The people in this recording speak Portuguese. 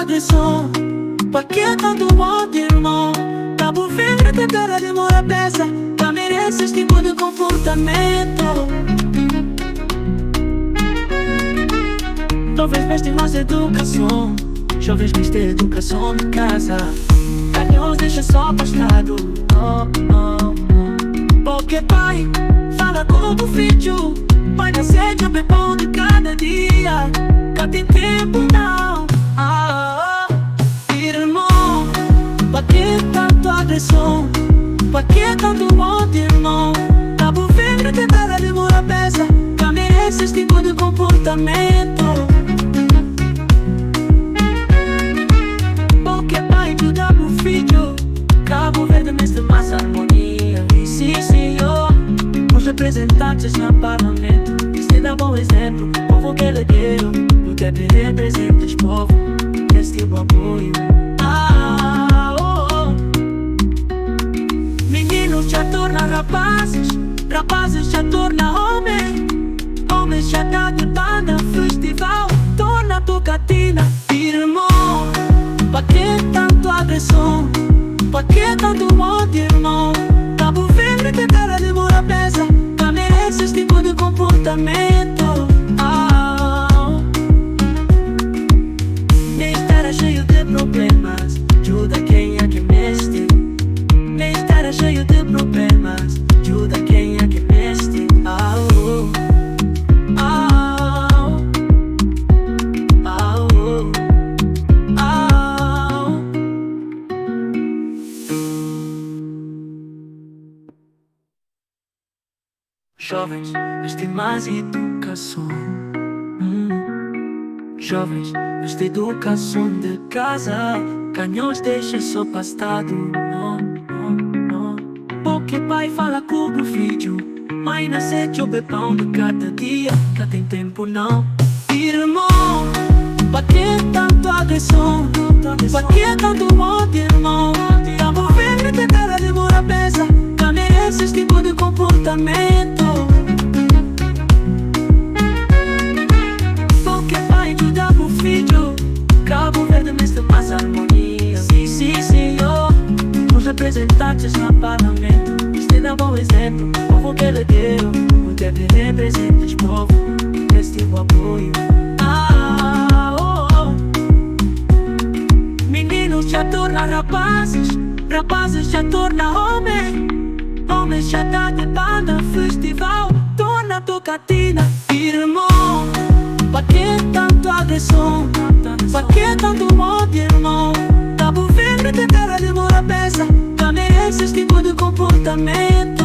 agressão. Pra que tanto ódio, irmão? Cabo Verde tem cara de mora peça. Já merece esse tipo de comportamento. Talvez veste nossa educação. Jovens veste educação de casa. Canhões deixa só postado. Porque pai fala como o filho. Pai na sede é bem bom de cada dia. Cá tem tempo não. Irmão, pra que tanto agressão? Pra que tanto ódio, irmão? Cabo Verde tem cara de mora peça. Já merece esse tipo de comportamento. Porque pai ajuda pro filho. Cabo Verde mestre mais harmonia. Sim, senhor. Os representantes no parlamento. Este dá bom exemplo. Povo que ele deu. O que representa os povos. Este tipo apoio. Meninos já torna rapazes. Rapazes já torna homem. Homens já dá de banda. Festival torna tocatina. Irmão, pra que tanto agressão? Pra que tanto ódio, irmão? Cabo Verde tem cara de mora peça. Já merece esse tipo de comportamento. Nem estará cheio de problemas. Ajuda quem é que mexe. Nem estará cheio de problemas. Ajuda quem é que mexe. Jovens, este mais educação. Jovens, esta educação de casa. Canhões deixa só pastado. Porque pai fala com o filho. Mãe na sede o bebão de cada dia. Cá tem tempo não. Irmão, pra que tanto agressão? Pra que tanto ódio, irmão? Cabo Verde tem cara de mora peça. Já merece esse tipo de comportamento. Porque pai ajuda pro filho. Cabo Verde mestre mais harmonia. Sim, sim, senhor. Os representantes no parlamento. Este dá bom exemplo. Povo que ele deu. O que representa os povos. Este tipo apoio. Meninos já torna rapazes. Rapazes já torna homem. Homens já dá de banda. Festival torna tocatina. Irmão, pra que tanto agressão? Pra que tanto ódio, irmão? Cabo Verde tem cara de mora peça. Já merece esse tipo de comportamento.